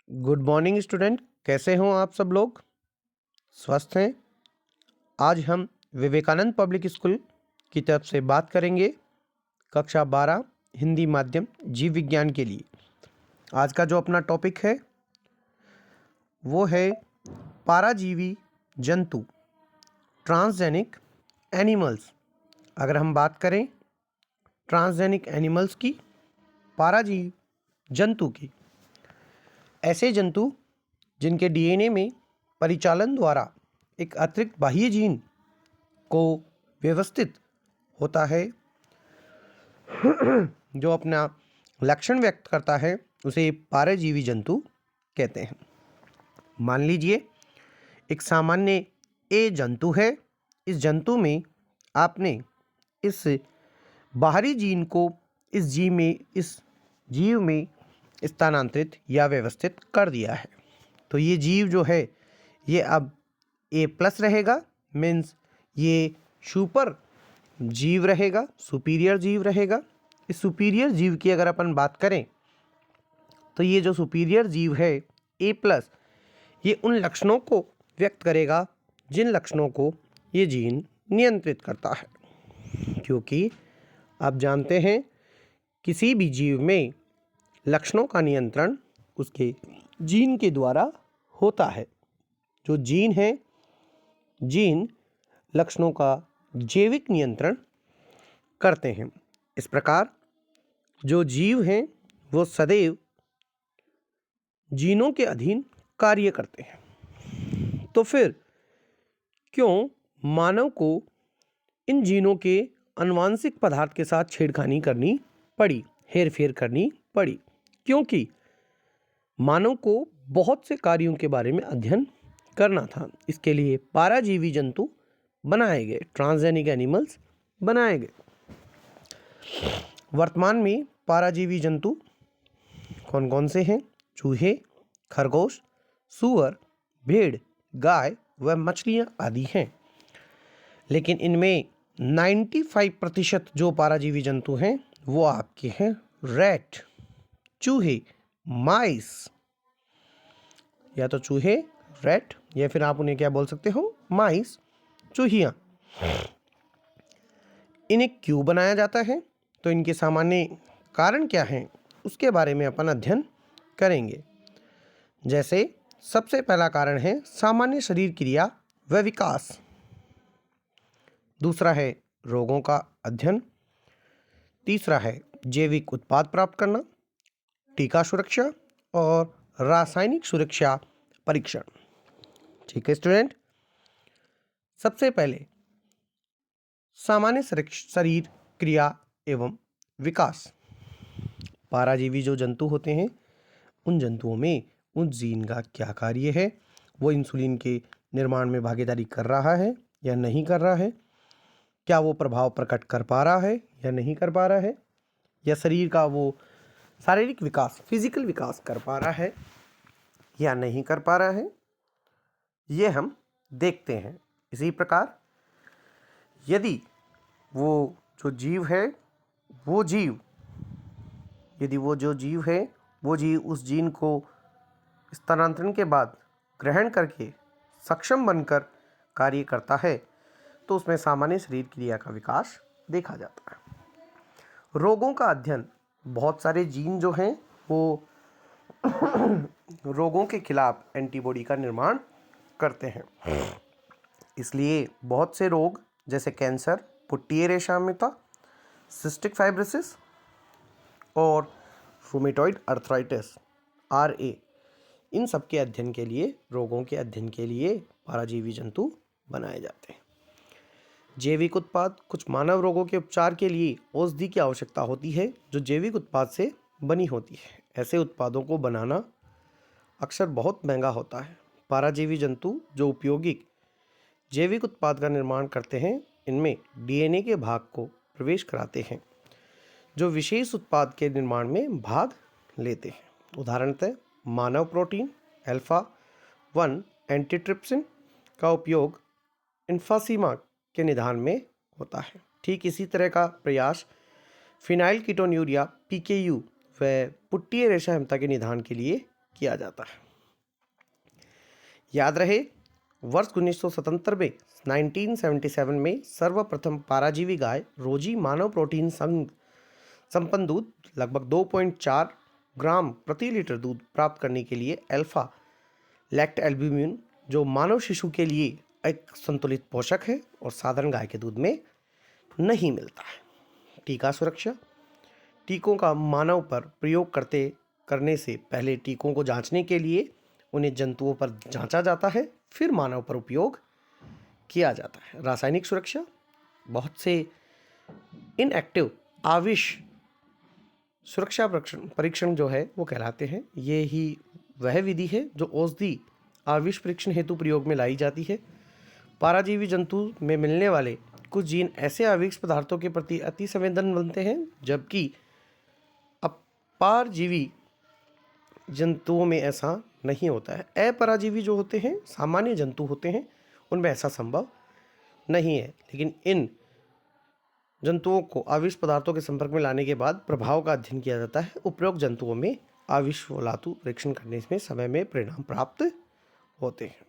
Good morning student, कैसे हो आप सब लोग? स्वस्थ हैं? आज हम विवेकानंद पब्लिक स्कूल की तरफ से बात करेंगे कक्षा 12 हिंदी माध्यम जीव विज्ञान के लिए। आज का जो अपना टॉपिक है वो है पाराजीवी जंतु, ट्रांसजेनिक एनिमल्स। अगर हम बात करें ट्रांसजेनिक एनिमल्स की, पाराजीव जंतु की, ऐसे जंतु जिनके डीएनए में परिचालन द्वारा एक अतिरिक्त बाह्य जीन को व्यवस्थित होता है, जो अपना लक्षण व्यक्त करता है, उसे पारजीवी जंतु कहते हैं। मान लीजिए एक सामान्य ए जंतु है। इस जंतु में आपने इस बाहरी जीन को इस जीव में स्थानांतरित या व्यवस्थित कर दिया है। तो ये जीव जो है ये अब A+ रहेगा, मीन्स ये सुपर जीव रहेगा, सुपीरियर जीव रहेगा। इस सुपीरियर जीव की अगर अपन बात करें तो ये जो सुपीरियर जीव है A+, ये उन लक्षणों को व्यक्त करेगा जिन लक्षणों को ये जीन नियंत्रित करता है। क्योंकि आप जानते हैं किसी भी जीव में लक्षणों का नियंत्रण उसके जीन के द्वारा होता है। जो जीन है, जीन लक्षणों का जैविक नियंत्रण करते हैं। इस प्रकार जो जीव हैं वो सदैव जीनों के अधीन कार्य करते हैं। तो फिर क्यों मानव को इन जीनों के आनुवांशिक पदार्थ के साथ छेड़खानी करनी पड़ी, हेरफेर करनी पड़ी? क्योंकि मानव को बहुत से कार्यों के बारे में अध्ययन करना था। इसके लिए पाराजीवी जंतु बनाए गए, ट्रांसजेनिक एनिमल्स बनाए गए। वर्तमान में पाराजीवी जंतु कौन कौन से हैं? चूहे, खरगोश, सूअर, भेड़, गाय व मछलियां आदि हैं। लेकिन इनमें 95% जो पाराजीवी जंतु हैं वो आपके हैं रैट, चूहे, माइस, या तो चूहे, रैट, या फिर आप उन्हें क्या बोल सकते हो, माइस, चूहियां। इन्हें क्यों बनाया जाता है, तो इनके सामान्य कारण क्या हैं उसके बारे में अपन अध्ययन करेंगे। जैसे सबसे पहला कारण है सामान्य शरीर क्रिया व विकास। दूसरा है रोगों का अध्ययन। तीसरा है जैविक उत्पाद प्राप्त करना, टीका सुरक्षा और रासायनिक सुरक्षा परीक्षण। ठीक है स्टूडेंट, सबसे पहले सामान्य शरीर क्रिया एवं विकास। पाराजीवी जो जंतु होते हैं उन जंतुओं में उन जीन का क्या कार्य है, वो इंसुलिन के निर्माण में भागीदारी कर रहा है या नहीं कर रहा है, क्या वो प्रभाव प्रकट कर पा रहा है या नहीं कर पा रहा है, या शरीर का वो शारीरिक विकास, फिजिकल विकास कर पा रहा है या नहीं कर पा रहा है, ये हम देखते हैं। इसी प्रकार यदि वो जो जीव है, वो जीव यदि वो जो जीव है वो जीव उस जीन को स्थानांतरण के बाद ग्रहण करके सक्षम बनकर कार्य करता है तो उसमें सामान्य शरीर क्रिया का विकास देखा जाता है। रोगों का अध्ययन, बहुत सारे जीन जो हैं वो रोगों के खिलाफ एंटीबॉडी का निर्माण करते हैं। इसलिए बहुत से रोग जैसे कैंसर, पुट्टीय रेशमता, सिस्टिक फाइब्रोसिस और रूमेटॉइड अर्थराइटिस RA, इन सब के अध्ययन के लिए, रोगों के अध्ययन के लिए पाराजीवी जंतु बनाए जाते हैं। जैविक उत्पाद, कुछ मानव रोगों के उपचार के लिए औषधि की आवश्यकता होती है जो जैविक उत्पाद से बनी होती है। ऐसे उत्पादों को बनाना अक्सर बहुत महंगा होता है। पाराजीवी जंतु जो उपयोगी जैविक उत्पाद का निर्माण करते हैं, इनमें DNA के भाग को प्रवेश कराते हैं जो विशेष उत्पाद के निर्माण में भाग लेते हैं। उदाहरणतः मानव प्रोटीन अल्फा-1 एंटीट्रिप्सिन का उपयोग एम्फीसीमा के निदान में होता है। ठीक इसी तरह का प्रयास फिनाइल कीटोन्यूरिया PKU व पुट्टीय रेशमता के निदान के लिए किया जाता है। याद रहे, वर्ष 1977 में 1977 में सर्वप्रथम पराजीवी गाय रोजी मानव प्रोटीन संपन्न दूध लगभग 2.4 ग्राम प्रति लीटर दूध प्राप्त करने के लिए अल्फा लैक्ट एल्ब्यूमिन, जो मानव शिशु के लिए एक संतुलित पोषक है और साधारण गाय के दूध में नहीं मिलता है। टीका सुरक्षा। टीकों का मानव पर प्रयोग करने से पहले टीकों को जांचने के लिए उन्हें जंतुओं पर जांचा जाता है, फिर मानव पर उपयोग किया जाता है। रासायनिक सुरक्षा। बहुत से इनएक्टिव आविष सुरक्षा परीक्षण जो है वो कहलाते हैं। ये ही वह विधि है जो औषधि आविष परीक्षण हेतु प्रयोग में लाई जाती है। पराजीवी जंतु में मिलने वाले कुछ जीन ऐसे आविष पदार्थों के प्रति अति संवेदन बनते हैं, जबकि अपरजीवी जंतुओं में ऐसा नहीं होता है। अपराजीवी जो होते हैं, सामान्य जंतु होते हैं, उनमें ऐसा संभव नहीं है। लेकिन इन जंतुओं को आविष पदार्थों के संपर्क में लाने के बाद प्रभाव का अध्ययन किया जाता है। उपरोक्त जंतुओं में आविष लातु परीक्षण करने में समय में परिणाम प्राप्त होते हैं।